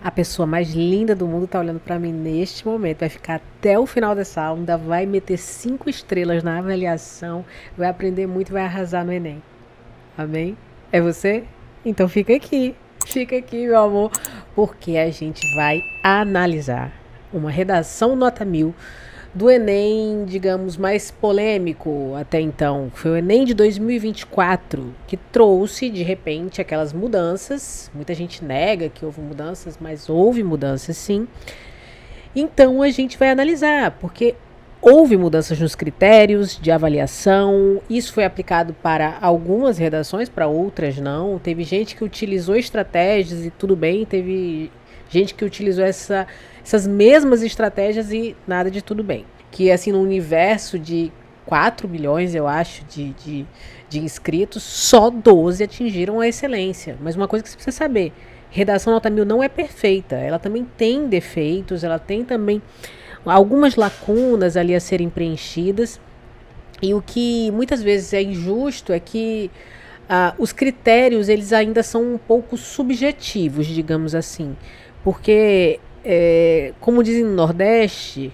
A pessoa mais linda do mundo tá olhando pra mim neste momento. Vai ficar até o final dessa aula, ainda vai meter 5 estrelas na avaliação, vai aprender muito e vai arrasar no Enem. Amém? É você? Então fica aqui, meu amor, porque a gente vai analisar uma redação nota 1000 do Enem, digamos, mais polêmico até então. Foi o Enem de 2024 que trouxe, de repente, aquelas mudanças. Muita gente nega que houve mudanças, mas houve mudanças sim. Então a gente vai analisar, porque houve mudanças nos critérios de avaliação, isso foi aplicado para algumas redações, para outras não. Teve gente que utilizou estratégias e tudo bem, teve gente que utilizou essas mesmas estratégias e nada de tudo bem. Que assim, no universo de 4 milhões, eu acho, de inscritos, só 12 atingiram a excelência. Mas uma coisa que você precisa saber, redação nota 1000 não é perfeita, ela também tem defeitos, ela tem também algumas lacunas ali a serem preenchidas. E o que muitas vezes é injusto é que os critérios eles ainda são um pouco subjetivos, digamos assim. Porque, como dizem no Nordeste,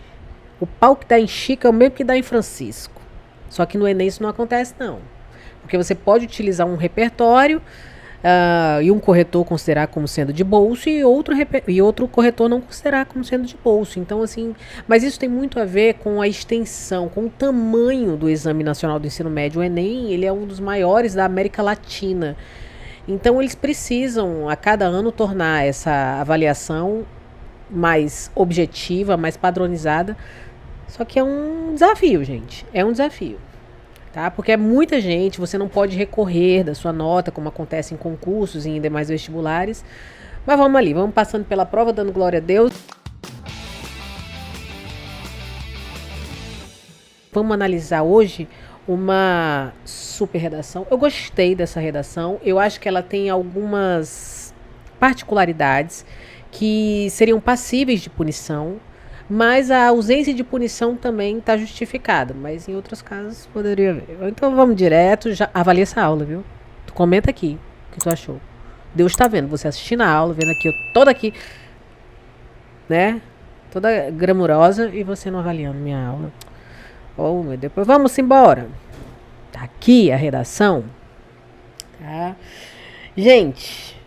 o pau que dá em Chico é o mesmo que dá em Francisco. Só que no Enem isso não acontece, não. Porque você pode utilizar um repertório e um corretor considerar como sendo de bolso e outro corretor não considerar como sendo de bolso. Então, assim, mas isso tem muito a ver com a extensão, com o tamanho do Exame Nacional do Ensino Médio. O Enem, ele é um dos maiores da América Latina. Então, eles precisam, a cada ano, tornar essa avaliação mais objetiva, mais padronizada. Só que é um desafio, gente. É um desafio. Tá? Porque é muita gente, você não pode recorrer da sua nota, como acontece em concursos e em demais vestibulares. Mas vamos ali, vamos passando pela prova, dando glória a Deus. Vamos analisar hoje uma super redação. Eu gostei dessa redação. Eu acho que ela tem algumas particularidades que seriam passíveis de punição, mas a ausência de punição também está justificada. Mas em outros casos poderia haver. Então vamos direto, já avalia essa aula, viu? Tu comenta aqui o que tu achou. Deus está vendo, você assistindo a aula, vendo aqui, eu toda aqui, né? Toda glamurosa e você não avaliando minha aula. Oh, meu Deus. Vamos embora. Tá aqui a redação. Tá? Gente,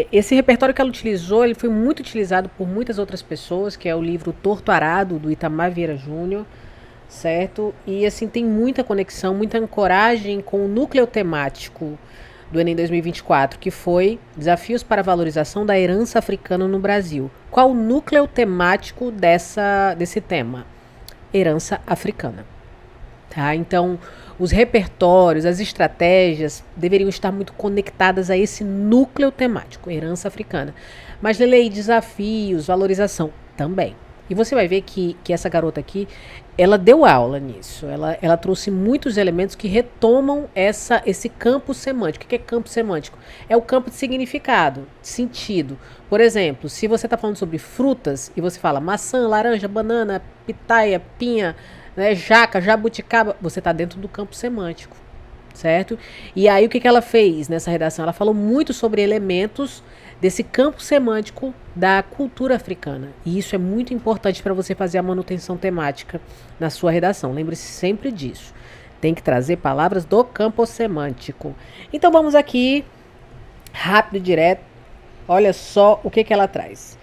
esse repertório que ela utilizou, ele foi muito utilizado por muitas outras pessoas, que é o livro Torto Arado, do Itamar Vieira Júnior, certo? E assim, tem muita conexão, muita ancoragem com o núcleo temático do Enem 2024, que foi Desafios para a Valorização da Herança Africana no Brasil. Qual o núcleo temático desse tema? Herança africana. Tá? Então, os repertórios, as estratégias deveriam estar muito conectadas a esse núcleo temático, herança africana. Mas, Lele, desafios, valorização também. E você vai ver que essa garota aqui, ela deu aula nisso. Ela trouxe muitos elementos que retomam esse campo semântico. O que é campo semântico? É o campo de significado, de sentido. Por exemplo, se você está falando sobre frutas e você fala maçã, laranja, banana, pitaia, pinha, né, jaca, jabuticaba, você está dentro do campo semântico, certo? E aí o que ela fez nessa redação? Ela falou muito sobre elementos desse campo semântico da cultura africana. E isso é muito importante para você fazer a manutenção temática na sua redação. Lembre-se sempre disso. Tem que trazer palavras do campo semântico. Então vamos aqui, rápido e direto. Olha só o que ela traz.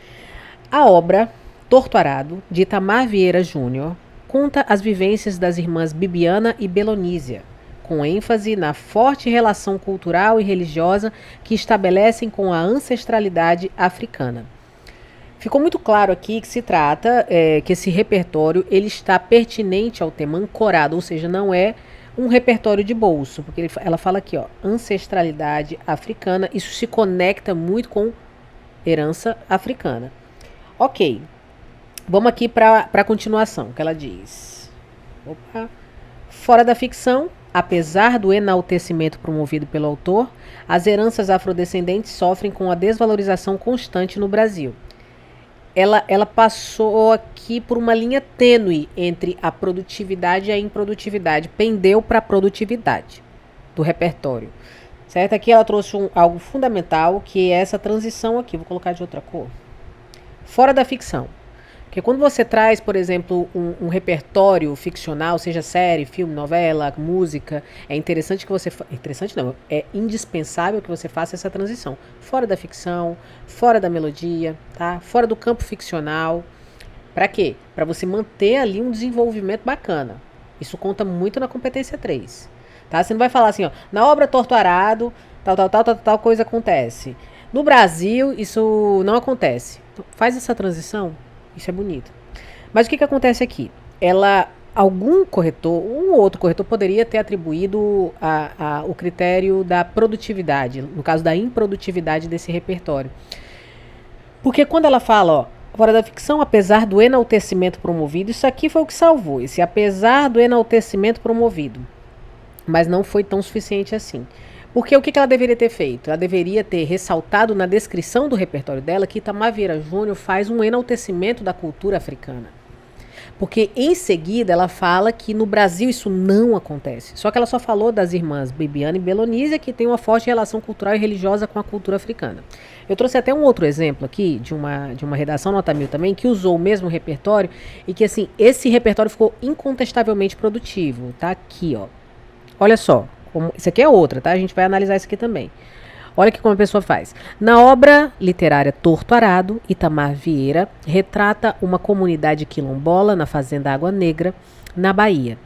A obra Torto Arado, de Itamar Vieira Júnior, conta as vivências das irmãs Bibiana e Belonísia, com ênfase na forte relação cultural e religiosa que estabelecem com a ancestralidade africana. Ficou muito claro aqui que se trata, que esse repertório ele está pertinente ao tema ancorado, ou seja, não é um repertório de bolso, porque ela fala aqui, ó, ancestralidade africana, isso se conecta muito com herança africana. Ok. Vamos aqui para a continuação, que ela diz. Opa. Fora da ficção, apesar do enaltecimento promovido pelo autor, as heranças afrodescendentes sofrem com a desvalorização constante no Brasil. Ela passou aqui por uma linha tênue entre a produtividade e a improdutividade, pendeu para a produtividade do repertório. Certo? Aqui ela trouxe algo fundamental, que é essa transição aqui. Vou colocar de outra cor. fora da ficção. Porque quando você traz, por exemplo, um repertório ficcional, seja série, filme, novela, música, é interessante que você... Interessante não, é indispensável que você faça essa transição. Fora da ficção, fora da melodia, tá? Fora do campo ficcional. Pra quê? Pra você manter ali um desenvolvimento bacana. Isso conta muito na competência 3. Tá? Você não vai falar assim, ó, na obra Torto Arado, tal coisa acontece. No Brasil, isso não acontece. Então, faz essa transição. Isso é bonito. Mas o que acontece aqui? Algum corretor, um ou outro corretor poderia ter atribuído o critério da produtividade, no caso da improdutividade desse repertório. Porque quando ela fala, ó, fora da ficção, apesar do enaltecimento promovido, isso aqui foi o que salvou, esse apesar do enaltecimento promovido. Mas não foi tão suficiente assim. Porque o que ela deveria ter feito? Ela deveria ter ressaltado na descrição do repertório dela que Itamar Vieira Júnior faz um enaltecimento da cultura africana. Porque em seguida ela fala que no Brasil isso não acontece. Só que ela só falou das irmãs Bibiana e Belonísia, que tem uma forte relação cultural e religiosa com a cultura africana. Eu trouxe até um outro exemplo aqui, de uma redação nota 1000 também, que usou o mesmo repertório e que, assim, esse repertório ficou incontestavelmente produtivo. Tá aqui, ó. Olha só. Isso aqui é outra, tá? A gente vai analisar isso aqui também. Olha que como a pessoa faz. Na obra literária Torto Arado, Itamar Vieira retrata uma comunidade quilombola na fazenda Água Negra, na Bahia,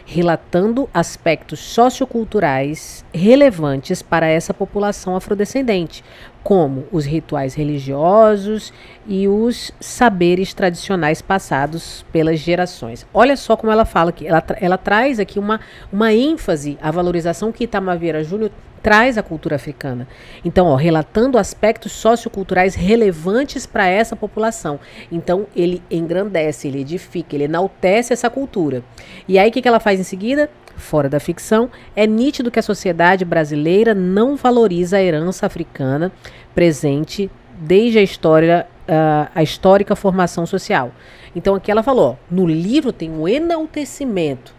relatando aspectos socioculturais relevantes para essa população afrodescendente, como os rituais religiosos e os saberes tradicionais passados pelas gerações. Olha só como ela fala aqui. Ela traz aqui uma ênfase à valorização que Itamar Vieira Júnior traz à cultura africana. Então, ó, relatando aspectos socioculturais relevantes para essa população. Então, ele engrandece, ele edifica, ele enaltece essa cultura. E aí, o que ela faz em seguida? Fora da ficção, é nítido que a sociedade brasileira não valoriza a herança africana presente desde a histórica formação social. Então, aqui ela falou, ó, no livro tem um enaltecimento,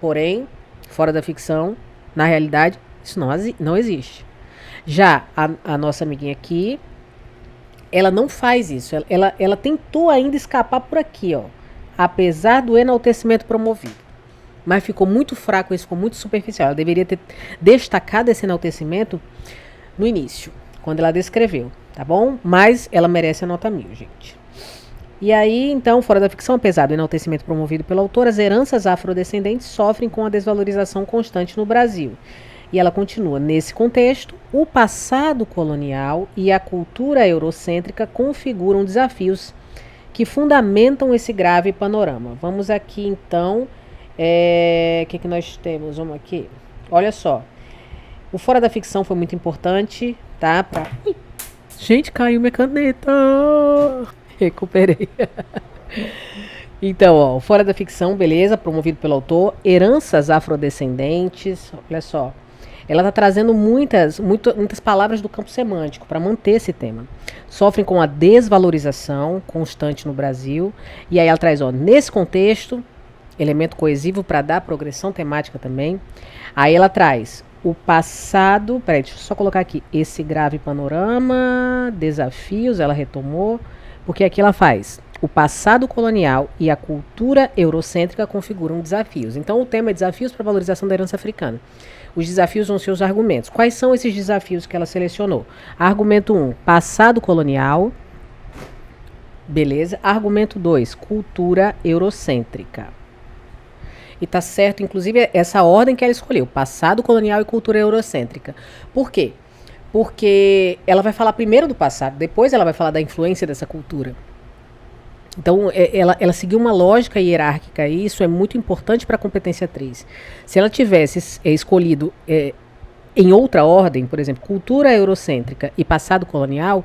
porém, fora da ficção, na realidade, isso não existe. Já a nossa amiguinha aqui, ela não faz isso. Ela tentou ainda escapar por aqui, ó, apesar do enaltecimento promovido. Mas ficou muito fraco, isso ficou muito superficial. Ela deveria ter destacado esse enaltecimento no início, quando ela descreveu, tá bom? Mas ela merece a nota 1000, gente. E aí, então, fora da ficção, apesar do enaltecimento promovido pelo autor, as heranças afrodescendentes sofrem com a desvalorização constante no Brasil. E ela continua, nesse contexto, o passado colonial e a cultura eurocêntrica configuram desafios que fundamentam esse grave panorama. Vamos aqui, então, o que nós temos? Vamos aqui. Olha só, o fora da ficção foi muito importante, tá? Gente, caiu minha caneta! Recuperei. Então, ó, o fora da ficção, beleza, promovido pelo autor, heranças afrodescendentes, olha só. Ela está trazendo muitas palavras do campo semântico para manter esse tema. Sofrem com a desvalorização constante no Brasil. E aí ela traz, ó, nesse contexto, elemento coesivo para dar progressão temática também. Aí ela traz o passado, peraí, deixa eu só colocar aqui, esse grave panorama, desafios, ela retomou, porque aqui ela faz, o passado colonial e a cultura eurocêntrica configuram desafios. Então o tema é desafios para a valorização da herança africana. Os desafios vão ser os argumentos. Quais são esses desafios que ela selecionou? Argumento 1, passado colonial. Beleza. Argumento 2, cultura eurocêntrica. E tá certo, inclusive, essa ordem que ela escolheu. Passado colonial e cultura eurocêntrica. Por quê? Porque ela vai falar primeiro do passado, depois ela vai falar da influência dessa cultura. Então, ela seguiu uma lógica hierárquica e isso é muito importante para a competência 3. Se ela tivesse escolhido em outra ordem, por exemplo, cultura eurocêntrica e passado colonial,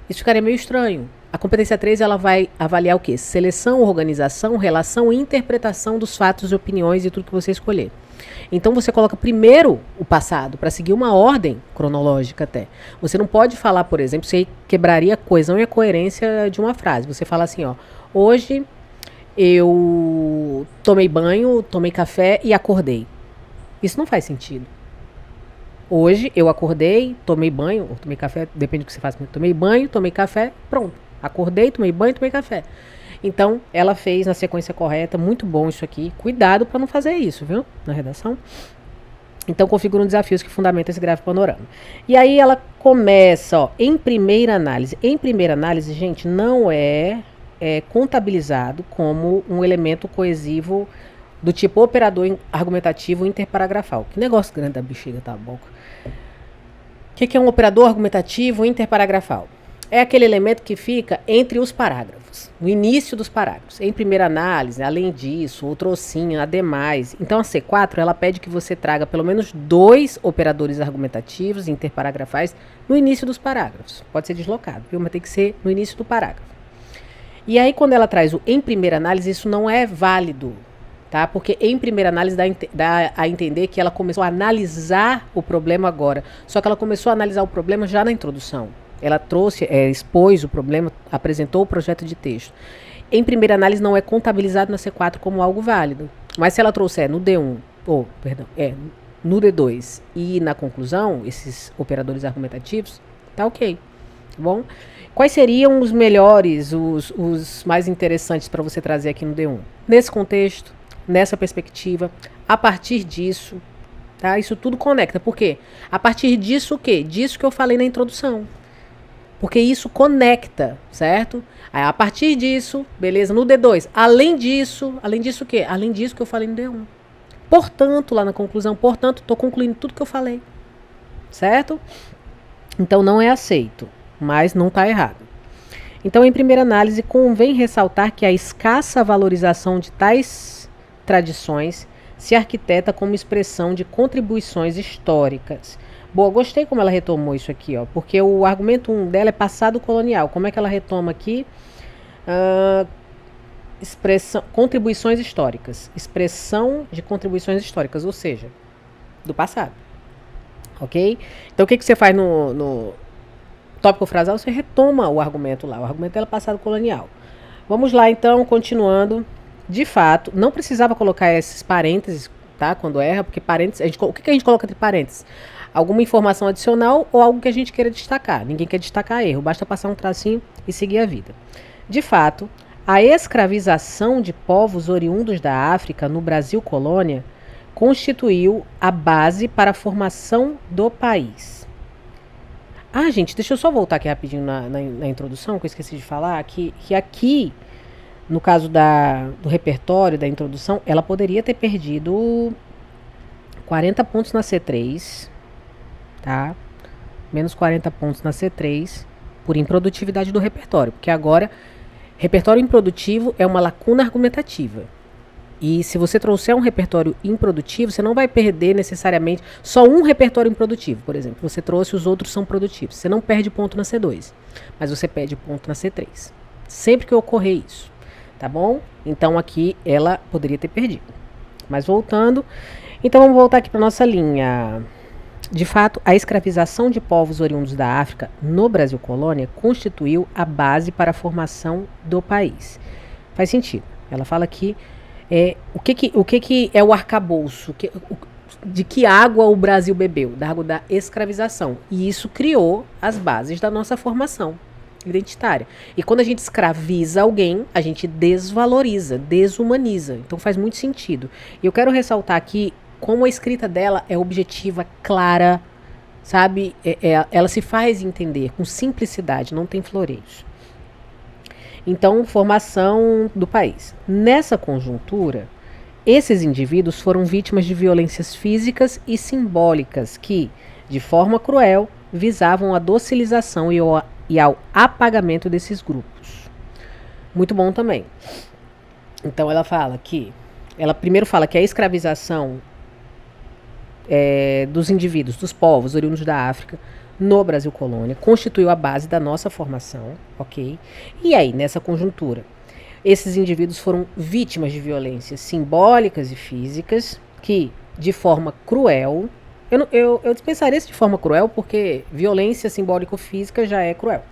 isso ficaria meio estranho. A competência 3 ela vai avaliar o quê? Seleção, organização, relação e interpretação dos fatos e opiniões e tudo que você escolher. Então você coloca primeiro o passado, para seguir uma ordem cronológica até. Você não pode falar, por exemplo, você quebraria a coesão e a coerência de uma frase. Você fala assim, ó, hoje eu tomei banho, tomei café e acordei. Isso não faz sentido. Hoje eu acordei, tomei banho, ou tomei café, depende do que você faça, tomei banho, tomei café, pronto. Acordei, tomei banho, tomei café. Então, ela fez na sequência correta, muito bom isso aqui. Cuidado para não fazer isso, viu? Na redação. Então, configura um desafios que fundamenta esse gráfico panorama. E aí ela começa, ó, em primeira análise. Em primeira análise, gente, não é contabilizado como um elemento coesivo do tipo operador argumentativo interparagrafal. Que negócio grande da bexiga, tá bom? O que é um operador argumentativo interparagrafal? É aquele elemento que fica entre os parágrafos, no início dos parágrafos. Em primeira análise, além disso, o trocinho, ademais. Então, a C4, ela pede que você traga pelo menos 2 operadores argumentativos interparagrafais no início dos parágrafos. Pode ser deslocado, viu? Mas tem que ser no início do parágrafo. E aí, quando ela traz o em primeira análise, isso não é válido, tá? Porque em primeira análise dá a entender que ela começou a analisar o problema agora. Só que ela começou a analisar o problema já na introdução. Ela trouxe, expôs o problema, apresentou o projeto de texto. Em primeira análise não é contabilizado na C4 como algo válido. Mas se ela trouxer no D1, no D2 e na conclusão, esses operadores argumentativos, tá ok. Tá bom? Quais seriam os melhores, os mais interessantes para você trazer aqui no D1? Nesse contexto, nessa perspectiva, a partir disso, tá? Isso tudo conecta. Por quê? A partir disso o quê? Disso que eu falei na introdução. Porque isso conecta, certo? Aí, a partir disso, beleza, no D2. Além disso o quê? Além disso que eu falei no D1. Portanto, lá na conclusão, estou concluindo tudo que eu falei. Certo? Então, não é aceito, mas não está errado. Então, em primeira análise, convém ressaltar que a escassa valorização de tais tradições se arquiteta como expressão de contribuições históricas. Boa, gostei como ela retomou isso aqui, ó, porque o argumento 1 dela é passado colonial. Como é que ela retoma aqui? Contribuições históricas. Expressão de contribuições históricas, ou seja, do passado. Ok? Então, o que você faz no tópico frasal? Você retoma o argumento lá. O argumento dela é passado colonial. Vamos lá, então, continuando. De fato, não precisava colocar esses parênteses, tá? Quando erra, porque parênteses... o que a gente coloca entre parênteses? Alguma informação adicional ou algo que a gente queira destacar. Ninguém quer destacar erro, basta passar um tracinho e seguir a vida. De fato, a escravização de povos oriundos da África no Brasil colônia constituiu a base para a formação do país. Ah, gente, deixa eu só voltar aqui rapidinho na introdução, que eu esqueci de falar, que aqui, no caso do repertório, da introdução, ela poderia ter perdido 40 pontos na C3, tá? Menos 40 pontos na C3 por improdutividade do repertório, porque agora repertório improdutivo é uma lacuna argumentativa. E se você trouxer um repertório improdutivo, você não vai perder necessariamente só um repertório improdutivo, por exemplo. Você trouxe, os outros são produtivos. Você não perde ponto na C2, mas você perde ponto na C3. Sempre que ocorrer isso, tá bom? Então aqui ela poderia ter perdido. Mas voltando, então vamos voltar aqui para nossa linha. De fato, a escravização de povos oriundos da África no Brasil colônia constituiu a base para a formação do país. Faz sentido. Ela fala que o que é o arcabouço? De que água o Brasil bebeu? Da água da escravização. E isso criou as bases da nossa formação identitária. E quando a gente escraviza alguém, a gente desvaloriza, desumaniza. Então faz muito sentido. E eu quero ressaltar aqui como a escrita dela é objetiva, clara, sabe? Ela se faz entender com simplicidade, não tem floreios. Então, formação do país. Nessa conjuntura, esses indivíduos foram vítimas de violências físicas e simbólicas que, de forma cruel, visavam a docilização e ao apagamento desses grupos. Muito bom também. Então, ela primeiro fala que a escravização dos indivíduos, dos povos oriundos da África, no Brasil colônia, constituiu a base da nossa formação, ok? E aí, nessa conjuntura, esses indivíduos foram vítimas de violências simbólicas e físicas que, de forma cruel, eu dispensaria isso de forma cruel, porque violência simbólica ou física já é cruel.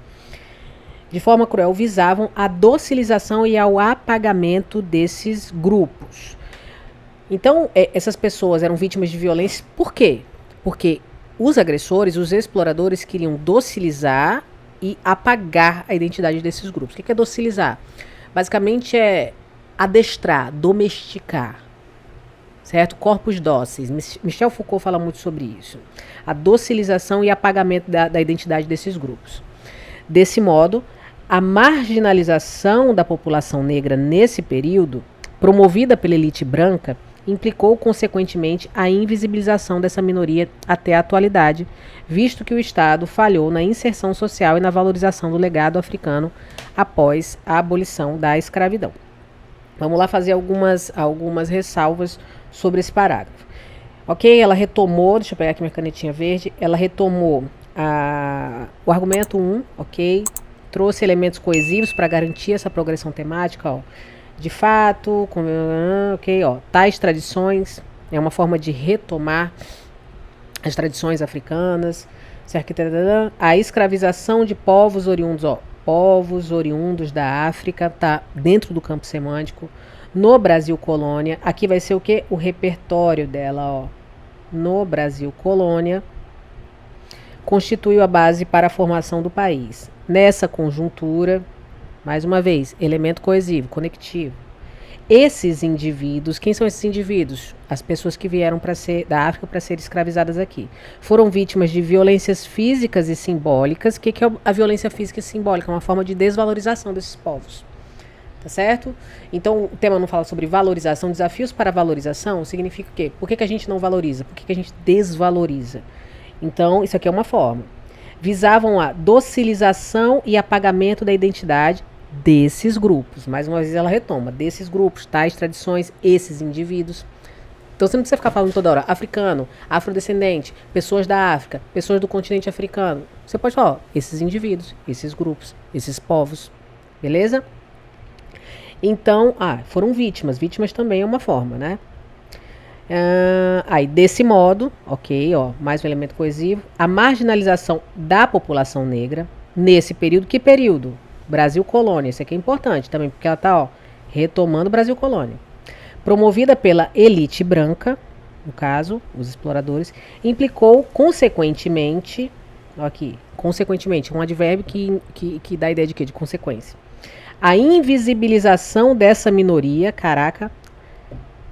De forma cruel, visavam a docilização e ao apagamento desses grupos. Então, essas pessoas eram vítimas de violência, por quê? Porque os agressores, os exploradores queriam docilizar e apagar a identidade desses grupos. O que é docilizar? Basicamente é adestrar, domesticar, certo? Corpos dóceis. Michel Foucault fala muito sobre isso. A docilização e apagamento da identidade desses grupos. Desse modo, a marginalização da população negra nesse período, promovida pela elite branca, implicou, consequentemente, a invisibilização dessa minoria até a atualidade, visto que o Estado falhou na inserção social e na valorização do legado africano após a abolição da escravidão. Vamos lá fazer algumas ressalvas sobre esse parágrafo. Ok? Ela retomou, deixa eu pegar aqui minha canetinha verde, ela retomou o argumento 1, ok? Trouxe elementos coesivos para garantir essa progressão temática, ó. De fato, ok, ó, tais tradições é uma forma de retomar as tradições africanas, certo? A escravização de povos oriundos, ó, povos oriundos da África, tá dentro do campo semântico. No Brasil Colônia, aqui vai ser o que? O repertório dela, ó. No Brasil Colônia, constituiu a base para a formação do país. Nessa conjuntura, mais uma vez, elemento coesivo, conectivo. Esses indivíduos, quem são esses indivíduos? As pessoas que vieram da África para ser escravizadas aqui. Foram vítimas de violências físicas e simbólicas. O que é a violência física e simbólica? É uma forma de desvalorização desses povos. Tá certo? Então, o tema não fala sobre valorização. Desafios para valorização significa o quê? Por que a gente não valoriza? Por que a gente desvaloriza? Então, isso aqui é uma forma. Visavam a docilização e apagamento da identidade desses grupos. Mais uma vez ela retoma, desses grupos, tais tradições, esses indivíduos. Então você não precisa ficar falando toda hora africano, afrodescendente, pessoas da África, pessoas do continente africano. Você pode falar, ó, esses indivíduos, esses grupos, esses povos. Beleza? Então, foram vítimas. Vítimas também é uma forma, né? Aí, desse modo, ok, ó, mais um elemento coesivo, a marginalização da população negra nesse período. Que período? Brasil Colônia. Isso aqui é importante também, porque ela está retomando Brasil Colônia. Promovida pela elite branca, no caso, os exploradores, implicou consequentemente, aqui, consequentemente, um advérbio que dá a ideia de quê? De consequência. A invisibilização dessa minoria, caraca.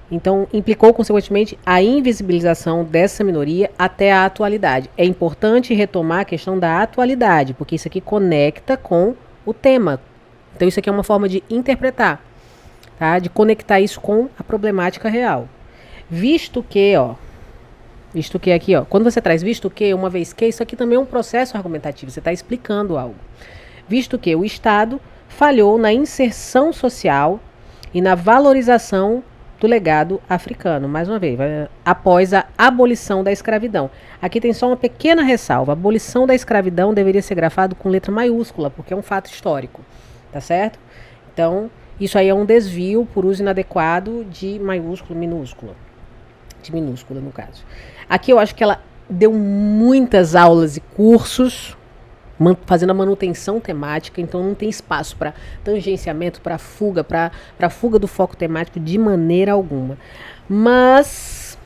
Então, implicou, consequentemente, a invisibilização dessa minoria até a atualidade. É importante retomar a questão da atualidade, porque isso aqui conecta com o tema. Então, isso aqui é uma forma de interpretar, tá? De conectar isso com a problemática real. Visto que aqui, ó, quando você traz visto que, uma vez que, isso aqui também é um processo argumentativo, você está explicando algo. Visto que o Estado falhou na inserção social e na valorização do legado africano, mais uma vez, após a abolição da escravidão. Aqui tem só uma pequena ressalva. A abolição da escravidão deveria ser grafado com letra maiúscula, porque é um fato histórico, tá certo? Então, isso aí é um desvio por uso inadequado de maiúscula, minúscula. De minúscula, no caso. Aqui eu acho que ela deu muitas aulas e cursos fazendo a manutenção temática, então não tem espaço para tangenciamento, para fuga do foco temático de maneira alguma. Mas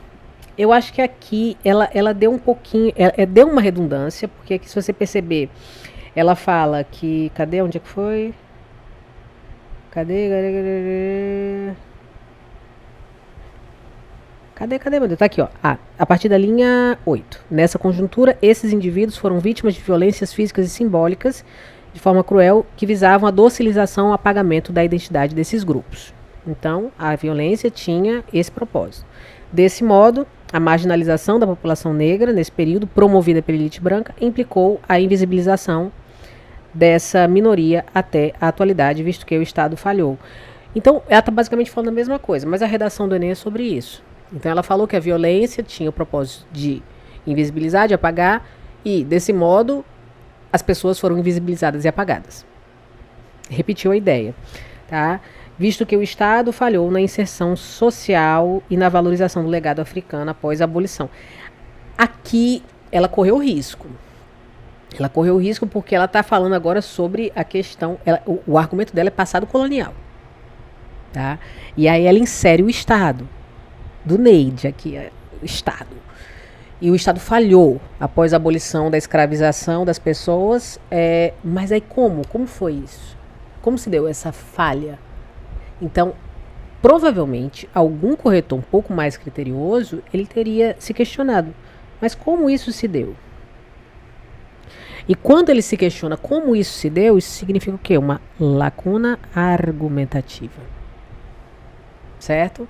eu acho que aqui ela deu um pouquinho, deu uma redundância, porque aqui, se você perceber, ela fala que, cadê, onde é que foi? Cadê, meu Deus? Tá aqui, ó. A partir da linha 8. Nessa conjuntura, esses indivíduos foram vítimas de violências físicas e simbólicas, de forma cruel, que visavam a docilização e o apagamento da identidade desses grupos. Então, a violência tinha esse propósito. Desse modo, a marginalização da população negra, nesse período, promovida pela elite branca, implicou a invisibilização dessa minoria até a atualidade, visto que o Estado falhou. Então, ela está basicamente falando a mesma coisa, mas a redação do Enem é sobre isso. Então, ela falou que a violência tinha o propósito de invisibilizar, de apagar, e, desse modo, as pessoas foram invisibilizadas e apagadas. Repetiu a ideia, tá? Visto que o Estado falhou na inserção social e na valorização do legado africano após a abolição. Aqui, ela correu risco. Ela correu risco porque ela está falando agora sobre a questão... o argumento dela é passado colonial, tá? E aí ela insere o Estado. Do Neide aqui, o Estado. E o Estado falhou após a abolição da escravização das pessoas. Mas aí como? Como foi isso? Como se deu essa falha? Então, provavelmente, algum corretor um pouco mais criterioso, ele teria se questionado. Mas como isso se deu? E quando ele se questiona como isso se deu, isso significa o quê? Uma lacuna argumentativa. Certo?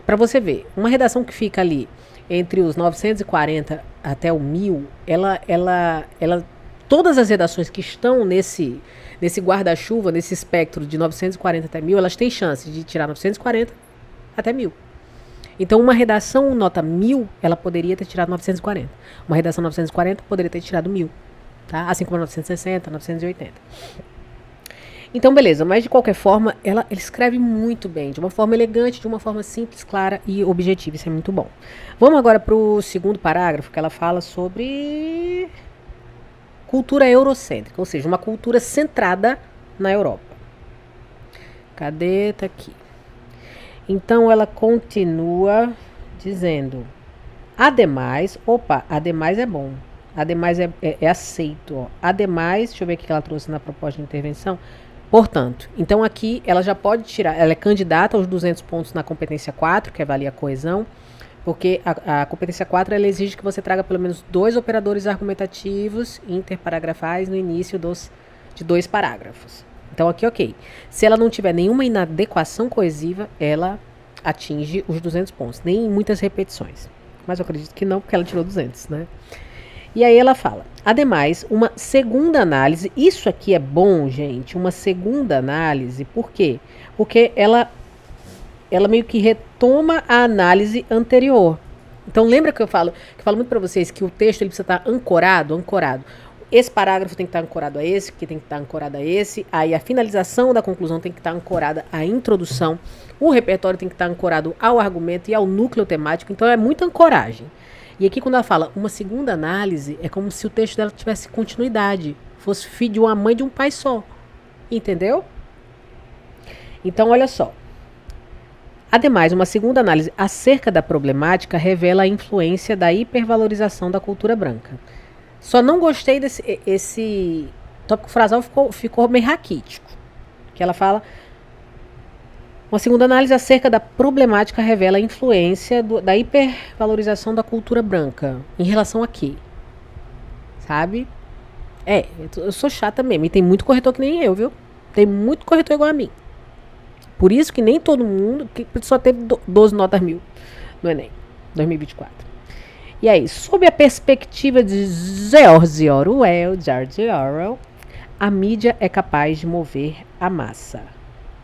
Para você ver, uma redação que fica ali entre os 940 até o 1000, todas as redações que estão nesse guarda-chuva, nesse espectro de 940 até 1000, elas têm chance de tirar 940 até 1000. Então, uma redação nota 1000, ela poderia ter tirado 940. Uma redação 940 poderia ter tirado 1000. Tá? Assim como 960, 980. Então, beleza, mas de qualquer forma, ele escreve muito bem, de uma forma elegante, de uma forma simples, clara e objetiva. Isso é muito bom. Vamos agora para o segundo parágrafo, que ela fala sobre cultura eurocêntrica, ou seja, uma cultura centrada na Europa. Cadê? Tá aqui. Então, ela continua dizendo, ademais é bom. Ademais é aceito. Ó. Ademais, deixa eu ver o que ela trouxe na proposta de intervenção. Portanto, então aqui ela já pode tirar, ela é candidata aos 200 pontos na competência 4, que avalia a coesão, porque a competência 4 ela exige que você traga pelo menos 2 operadores argumentativos interparagrafais no início de 2 parágrafos. Então aqui, ok. Se ela não tiver nenhuma inadequação coesiva, ela atinge os 200 pontos, nem muitas repetições. Mas eu acredito que não, porque ela tirou 200, né? E aí ela fala, ademais, uma segunda análise, isso aqui é bom, gente, uma segunda análise, por quê? Porque ela meio que retoma a análise anterior. Então lembra que eu falo muito para vocês que o texto ele precisa estar ancorado. Esse parágrafo tem que estar ancorado a esse, que tem que estar ancorado a esse, aí a finalização da conclusão tem que estar ancorada à introdução, o repertório tem que estar ancorado ao argumento e ao núcleo temático, então é muita ancoragem. E aqui quando ela fala uma segunda análise, é como se o texto dela tivesse continuidade, fosse filho de uma mãe e de um pai só. Entendeu? Então, olha só. Ademais, uma segunda análise acerca da problemática revela a influência da hipervalorização da cultura branca. Só não gostei esse tópico frasal ficou meio raquítico. Que ela fala... Uma segunda análise acerca da problemática revela a influência da hipervalorização da cultura branca. Em relação a quê? Sabe? Eu sou chata mesmo. E tem muito corretor que nem eu, viu? Tem muito corretor igual a mim. Por isso que nem todo mundo... Que só teve 12 notas 1000 no Enem. 2024. E aí, sob a perspectiva de George Orwell, a mídia é capaz de mover a massa.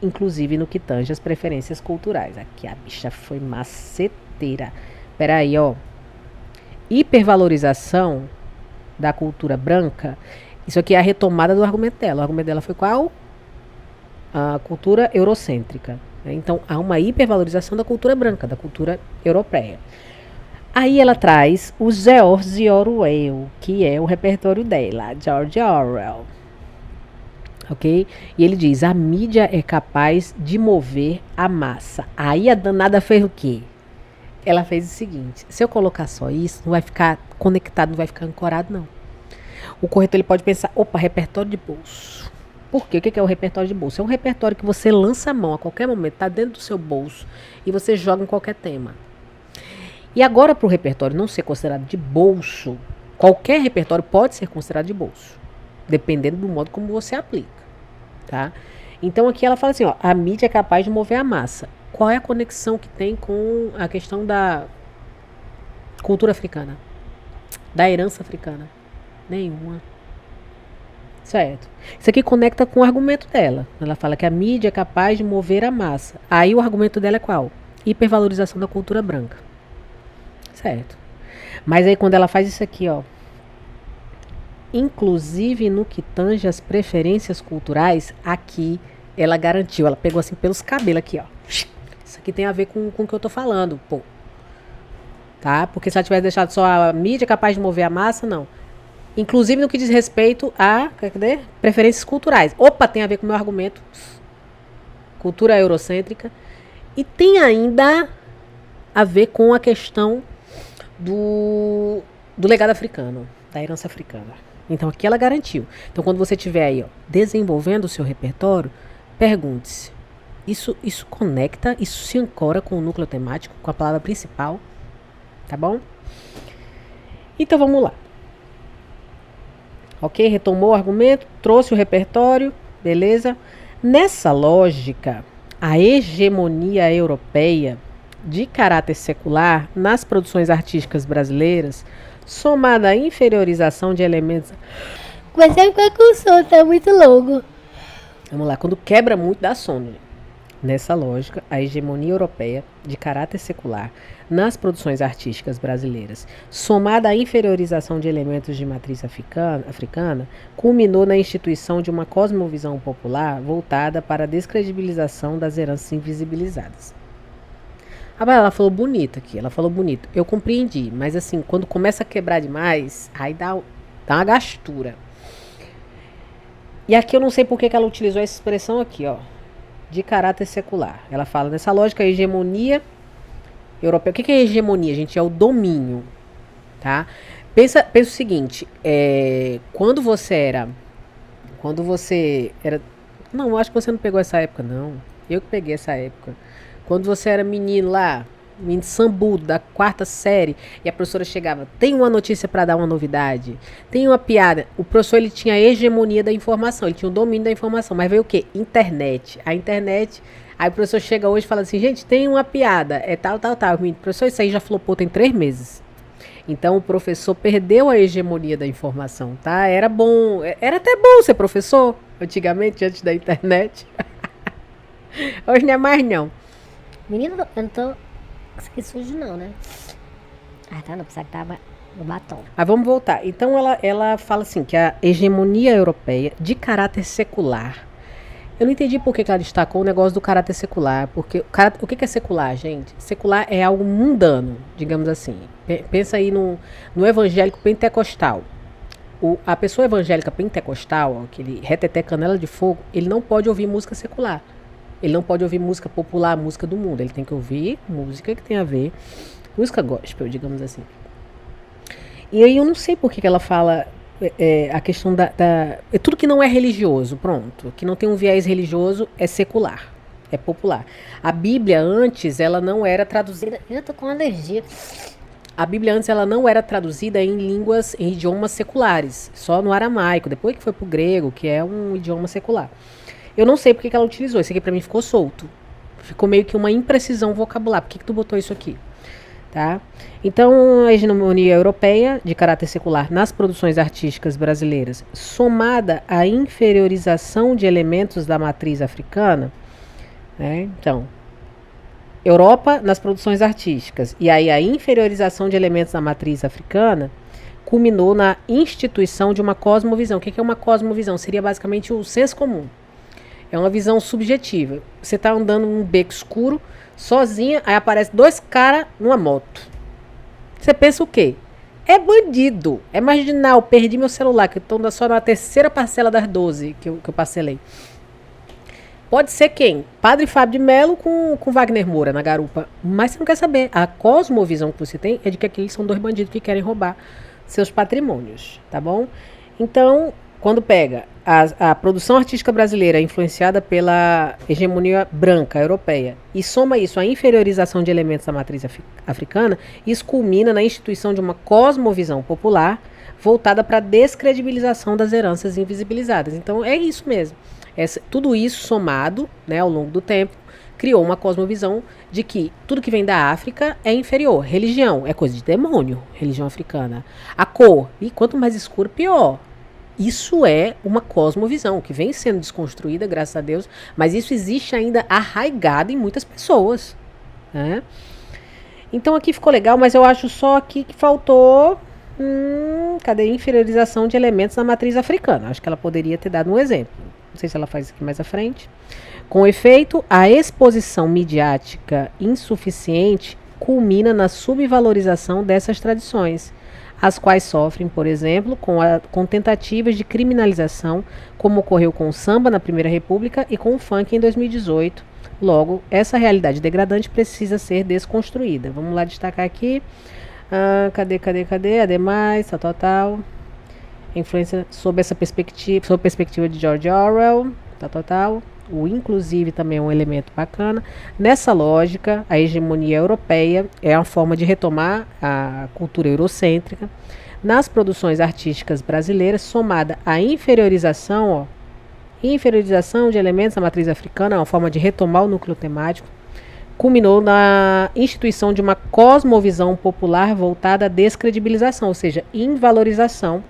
Inclusive no que tange as preferências culturais. Aqui a bicha foi maceteira. Peraí, ó. Hipervalorização da cultura branca. Isso aqui é a retomada do argumento dela. O argumento dela foi qual? A cultura eurocêntrica. Então, há uma hipervalorização da cultura branca, da cultura europeia. Aí ela traz o George Orwell, que é o repertório dela, George Orwell. Ok? E ele diz, a mídia é capaz de mover a massa. Aí a danada fez o quê? Ela fez o seguinte, se eu colocar só isso, não vai ficar conectado, não vai ficar ancorado, não. O corretor ele pode pensar, opa, repertório de bolso. Por quê? O que é o repertório de bolso? É um repertório que você lança a mão a qualquer momento, está dentro do seu bolso e você joga em qualquer tema. E agora, para o repertório não ser considerado de bolso, qualquer repertório pode ser considerado de bolso, dependendo do modo como você aplica. Tá? Então aqui ela fala assim, ó, a mídia é capaz de mover a massa. Qual é a conexão que tem com a questão da cultura africana? Da herança africana? Nenhuma. Certo. Isso aqui conecta com o argumento dela. Ela fala que a mídia é capaz de mover a massa. Aí o argumento dela é qual? Hipervalorização da cultura branca. Certo. Mas aí quando ela faz isso aqui, ó, inclusive no que tange as preferências culturais, aqui ela garantiu, ela pegou assim pelos cabelos aqui, ó. Isso aqui tem a ver com o que eu tô falando, pô. Tá? Porque se ela tivesse deixado só a mídia capaz de mover a massa, não. Inclusive no que diz respeito a, cadê? Preferências culturais. Opa, tem a ver com o meu argumento. Cultura eurocêntrica. E tem ainda a ver com a questão do legado africano, da herança africana. Então aqui ela garantiu. Então quando você estiver aí, ó, desenvolvendo o seu repertório, pergunte-se, isso conecta, isso se ancora com o núcleo temático, com a palavra principal, tá bom? Então vamos lá. Ok? Retomou o argumento, trouxe o repertório, beleza? Nessa lógica, a hegemonia europeia de caráter secular nas produções artísticas brasileiras, somada à inferiorização de elementos... Você fica com sono, tá muito longo. Vamos lá, quando quebra muito dá sono. Nessa lógica, a hegemonia europeia de caráter secular nas produções artísticas brasileiras, somada à inferiorização de elementos de matriz africana, culminou na instituição de uma cosmovisão popular voltada para a descredibilização das heranças invisibilizadas. Ela falou bonito aqui, ela falou bonito. Eu compreendi, mas assim, quando começa a quebrar demais, aí dá uma gastura. E aqui eu não sei por que ela utilizou essa expressão aqui, ó, de caráter secular. Ela fala, nessa lógica, a hegemonia europeia. O que é hegemonia, gente? É o domínio, tá? Pensa o seguinte, quando você era... Não, acho que você não pegou essa época, não. Eu que peguei essa época. Quando você era menino lá, menino sambudo, da 4ª série, e a professora chegava, tem uma notícia para dar, uma novidade, tem uma piada. O professor, ele tinha a hegemonia da informação, ele tinha o domínio da informação, mas veio o quê? Internet. A internet, aí o professor chega hoje e fala assim, gente, tem uma piada, é tal. Professor, isso aí já flopou tem 3 meses. Então o professor perdeu a hegemonia da informação, tá? Era bom, era até bom ser professor, antigamente, antes da internet. Hoje não é mais não. Menino, eu não tô que sujo não, né? Ah, tá, não pensava que tava no batom. Mas vamos voltar. Então ela fala assim, que a hegemonia europeia de caráter secular. Eu não entendi por que ela destacou o negócio do caráter secular. Porque o que é secular, gente? Secular é algo mundano, digamos assim. Pensa aí no evangélico pentecostal. A pessoa evangélica pentecostal, aquele reteté canela de fogo, ele não pode ouvir música secular. Ele não pode ouvir música popular, música do mundo. Ele tem que ouvir música que tem a ver, música gospel, digamos assim. E aí eu não sei por que ela fala a questão tudo que não é religioso, pronto. Que não tem um viés religioso é secular, é popular. A Bíblia antes, ela não era traduzida... Eu tô com alergia. A Bíblia antes, ela não era traduzida em idiomas seculares. Só no aramaico, depois que foi pro grego, que é um idioma secular. Eu não sei porque que ela utilizou. Isso aqui pra mim ficou solto. Ficou meio que uma imprecisão vocabular. Por que tu botou isso aqui? Tá? Então, a hegemonia europeia de caráter secular nas produções artísticas brasileiras, somada à inferiorização de elementos da matriz africana, né? Então, Europa nas produções artísticas, e aí a inferiorização de elementos da matriz africana, culminou na instituição de uma cosmovisão. O que é uma cosmovisão? Seria basicamente o senso comum. É uma visão subjetiva. Você está andando num beco escuro, sozinha, aí aparece 2 caras numa moto. Você pensa o quê? É bandido, é marginal, perdi meu celular, que eu estou só na 3ª parcela das 12 que eu parcelei. Pode ser quem? Padre Fábio de Mello com Wagner Moura na garupa. Mas você não quer saber. A cosmovisão que você tem é de que aqueles são 2 bandidos que querem roubar seus patrimônios, tá bom? Então, quando pega a produção artística brasileira influenciada pela hegemonia branca europeia e soma isso à inferiorização de elementos da matriz africana, isso culmina na instituição de uma cosmovisão popular voltada para a descredibilização das heranças invisibilizadas. Então é isso mesmo. Tudo isso somado, né, ao longo do tempo, criou uma cosmovisão de que tudo que vem da África é inferior. Religião é coisa de demônio, religião africana. A cor, e quanto mais escuro, pior. Isso é uma cosmovisão que vem sendo desconstruída, graças a Deus, mas isso existe ainda arraigado em muitas pessoas, né? Então aqui ficou legal, mas eu acho só aqui que faltou cadê a inferiorização de elementos na matriz africana. Acho que ela poderia ter dado um exemplo. Não sei se ela faz isso aqui mais à frente. Com efeito, a exposição midiática insuficiente culmina na subvalorização dessas tradições, as quais sofrem, por exemplo, com tentativas de criminalização, como ocorreu com o samba na Primeira República e com o funk em 2018. Logo, essa realidade degradante precisa ser desconstruída. Vamos lá destacar aqui Cadê? Ademais, tal. Influência sob essa perspectiva, sob a perspectiva de George Orwell, tal. O inclusive também é um elemento bacana. Nessa lógica, a hegemonia europeia é uma forma de retomar a cultura eurocêntrica nas produções artísticas brasileiras, somada à inferiorização de elementos da matriz africana, é uma forma de retomar o núcleo temático, culminou na instituição de uma cosmovisão popular voltada à descredibilização, ou seja, invalorização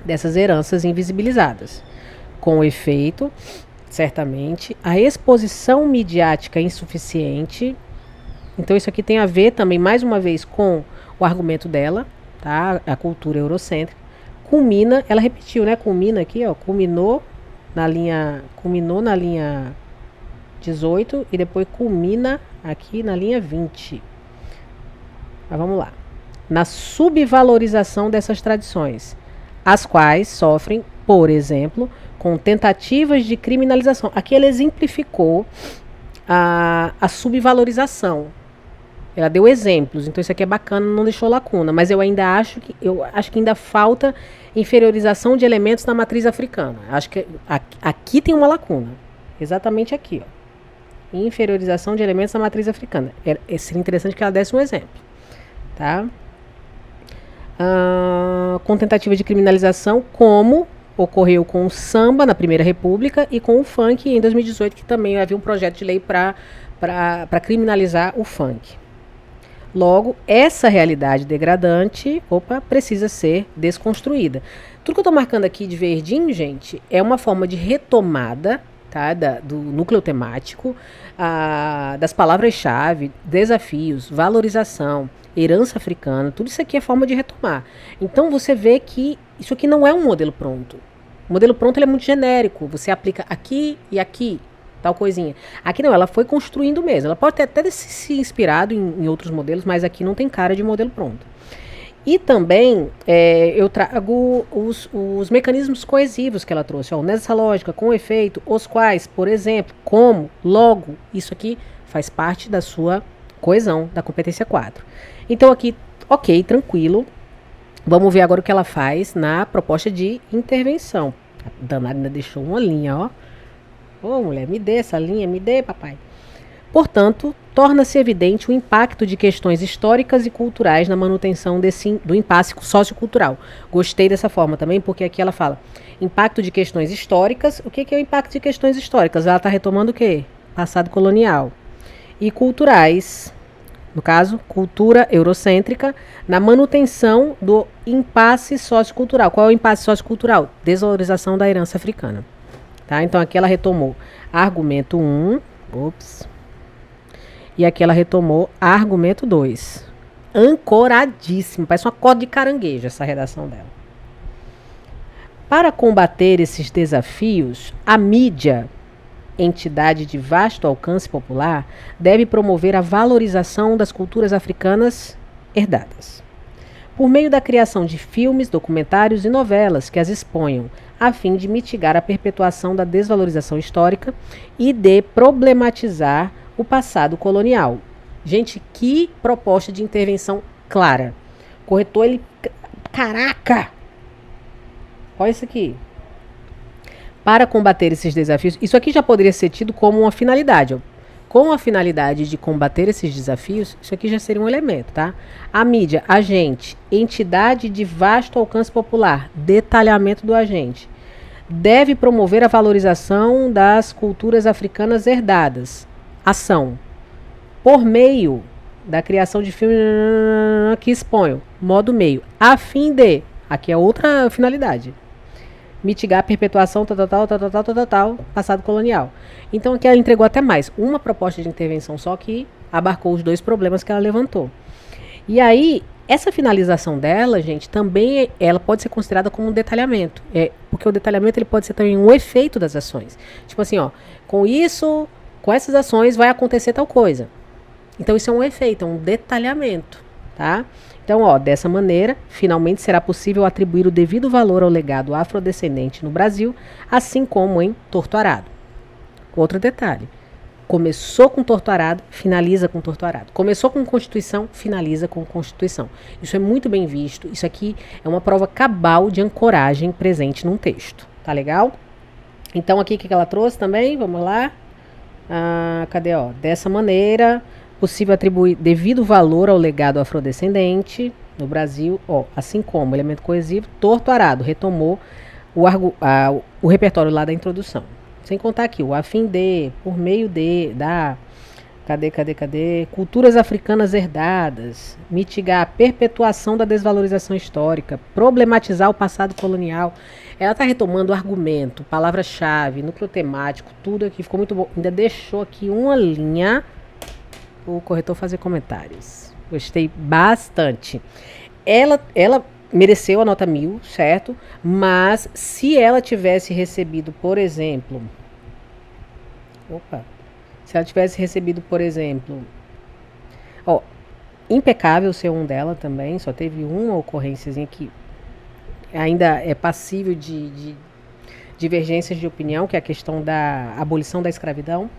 dessas heranças invisibilizadas. Com efeito, certamente, a exposição midiática insuficiente. Então isso aqui tem a ver também, mais uma vez, com o argumento dela, tá? A cultura eurocêntrica. Culmina, ela repetiu, né? Culmina aqui, ó, culminou na linha 18 e depois culmina aqui na linha 20. Mas vamos lá. Na subvalorização dessas tradições, as quais sofrem, por exemplo, com tentativas de criminalização. Aqui ela exemplificou a subvalorização. Ela deu exemplos, então isso aqui é bacana, não deixou lacuna, mas eu acho que ainda falta inferiorização de elementos na matriz africana. Acho que aqui tem uma lacuna, exatamente aqui, ó. Inferiorização de elementos na matriz africana. Seria interessante que ela desse um exemplo, tá? Com tentativa de criminalização, como ocorreu com o samba na Primeira República e com o funk em 2018, que também havia um projeto de lei para criminalizar o funk. Logo, essa realidade degradante, precisa ser desconstruída. Tudo que eu estou marcando aqui de verdinho, gente, é uma forma de retomada, tá, do núcleo temático, das palavras-chave, desafios, valorização, herança africana, tudo isso aqui é forma de retomar. Então você vê que isso aqui não é um modelo pronto. O modelo pronto ele é muito genérico, você aplica aqui e aqui, tal coisinha. Aqui não, ela foi construindo mesmo. Ela pode ter até se inspirado em outros modelos, mas aqui não tem cara de modelo pronto. E também eu trago os mecanismos coesivos que ela trouxe. Ó, nessa lógica, com efeito, os quais, por exemplo, como, logo, isso aqui faz parte da sua coesão, da competência 4. Então aqui, ok, tranquilo. Vamos ver agora o que ela faz na proposta de intervenção. A danada ainda deixou uma linha, ó. Ô, mulher, me dê essa linha, me dê, papai. Portanto, torna-se evidente o impacto de questões históricas e culturais na manutenção do impasse sociocultural. Gostei dessa forma também, porque aqui ela fala impacto de questões históricas. O que é o impacto de questões históricas? Ela está retomando o quê? Passado colonial. E culturais, no caso, cultura eurocêntrica, na manutenção do impasse sociocultural. Qual é o impasse sociocultural? Desvalorização da herança africana. Tá? Então aqui ela retomou argumento 1, e aqui ela retomou argumento 2. Ancoradíssimo, parece uma corda de caranguejo essa redação dela. Para combater esses desafios, a mídia, entidade de vasto alcance popular, deve promover a valorização das culturas africanas herdadas, por meio da criação de filmes, documentários e novelas que as exponham, a fim de mitigar a perpetuação da desvalorização histórica e de problematizar o passado colonial. Gente, que proposta de intervenção clara. Corretor, ele... Caraca! Olha isso aqui. Para combater esses desafios, isso aqui já poderia ser tido como uma finalidade. Ó. Com a finalidade de combater esses desafios, isso aqui já seria um elemento, tá? A mídia, agente, entidade de vasto alcance popular, detalhamento do agente, deve promover a valorização das culturas africanas herdadas. Ação. Por meio da criação de filmes que exponham, modo meio, a fim de, aqui é outra finalidade, mitigar a perpetuação, passado colonial. Então aqui ela entregou até mais, uma proposta de intervenção só que abarcou os dois problemas que ela levantou. E aí, essa finalização dela, gente, também ela pode ser considerada como um detalhamento. Porque o detalhamento ele pode ser também um efeito das ações. Tipo assim, ó, com essas ações vai acontecer tal coisa. Então isso é um efeito, é um detalhamento, tá? Então, ó, dessa maneira, finalmente será possível atribuir o devido valor ao legado afrodescendente no Brasil, assim como em Torto Arado. Outro detalhe, Começou com torto arado, finaliza com torto arado. Começou com Constituição, finaliza com Constituição. Isso é muito bem visto. Isso aqui é uma prova cabal de ancoragem presente num texto. Tá legal? Então aqui o que ela trouxe também? Vamos lá. Cadê? Dessa maneira, possível atribuir devido valor ao legado afrodescendente no Brasil, assim como elemento coesivo, torto arado retomou o repertório lá da introdução. Sem contar aqui, a fim de, por meio de, da... Cadê? Culturas africanas herdadas, mitigar a perpetuação da desvalorização histórica, problematizar o passado colonial. Ela está retomando o argumento, palavra-chave, núcleo temático, tudo aqui. Ficou muito bom. Ainda deixou aqui uma linha o corretor fazer comentários. Gostei bastante. Ela mereceu a nota 1000, certo? Mas se ela tivesse recebido, por exemplo... Se ela tivesse recebido, por exemplo... impecável o C1 dela também. Só teve uma ocorrênciazinha que ainda é passível de divergências de opinião, que é a questão da abolição da escravidão.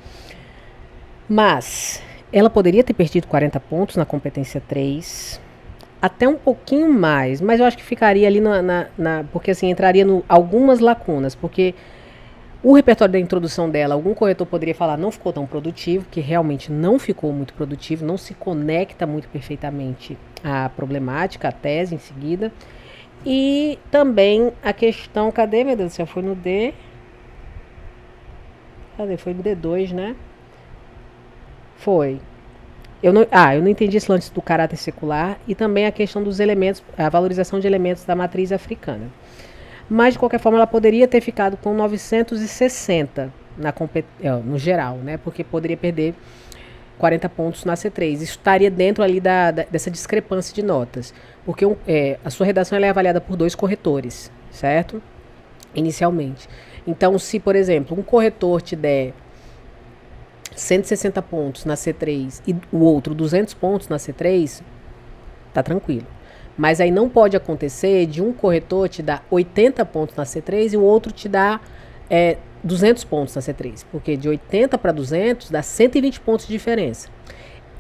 Mas ela poderia ter perdido 40 pontos na competência 3... até um pouquinho mais, mas eu acho que ficaria ali porque assim, entraria em algumas lacunas, porque o repertório da introdução dela, algum corretor poderia falar, não ficou tão produtivo, que realmente não ficou muito produtivo, não se conecta muito perfeitamente à problemática, à tese em seguida. E também a questão, cadê, meu Deus do céu, foi no D... Foi no D2, né? Foi... Eu não entendi isso antes do caráter secular e também a questão dos elementos, a valorização de elementos da matriz africana. Mas, de qualquer forma, ela poderia ter ficado com 960 no geral, né? Porque poderia perder 40 pontos na C3. Isso estaria dentro ali dessa discrepância de notas. Porque a sua redação ela é avaliada por 2 corretores, certo? Inicialmente. Então, se, por exemplo, um corretor te der 160 pontos na C3 e o outro 200 pontos na C3, tá tranquilo. Mas aí não pode acontecer de um corretor te dar 80 pontos na C3 e o outro te dar 200 pontos na C3. Porque de 80 para 200 dá 120 pontos de diferença.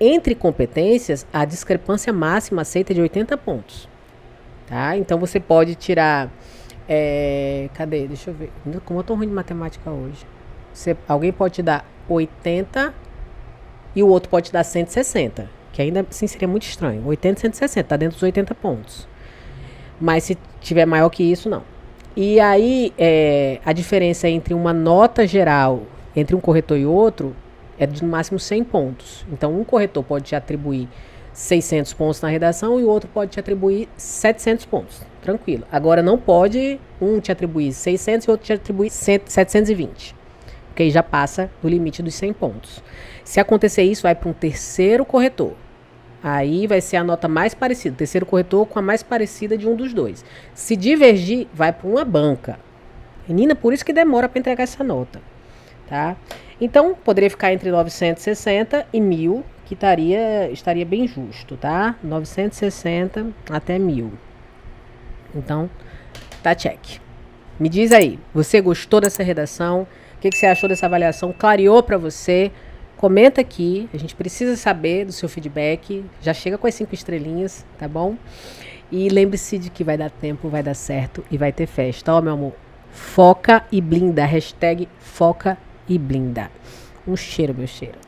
Entre competências, a discrepância máxima aceita é de 80 pontos. Tá? Então você pode tirar... cadê? Deixa eu ver. Como eu tô ruim de matemática hoje. Alguém pode te dar 80 e o outro pode te dar 160, que ainda assim seria muito estranho. 80 e 160, tá dentro dos 80 pontos. Mas se tiver maior que isso, não. E aí, a diferença entre uma nota geral, entre um corretor e outro, é de no máximo 100 pontos. Então, um corretor pode te atribuir 600 pontos na redação e o outro pode te atribuir 700 pontos. Tranquilo. Agora, não pode um te atribuir 600 e o outro te atribuir 720. Porque aí já passa do limite dos 100 pontos. Se acontecer isso, vai para um terceiro corretor. Aí vai ser a nota mais parecida. O terceiro corretor com a mais parecida de um dos dois. Se divergir, vai para uma banca. Menina, por isso que demora para entregar essa nota. Tá? Então, poderia ficar entre 960 e 1000, que estaria bem justo, tá? 960 até 1000. Então, tá check. Me diz aí, você gostou dessa redação? O que você achou dessa avaliação? Clareou para você? Comenta aqui, a gente precisa saber do seu feedback. Já chega com as 5 estrelinhas, tá bom? E lembre-se de que vai dar tempo, vai dar certo e vai ter festa. Ó, meu amor, foca e blinda. Hashtag foca e blinda. Um cheiro, meu cheiro.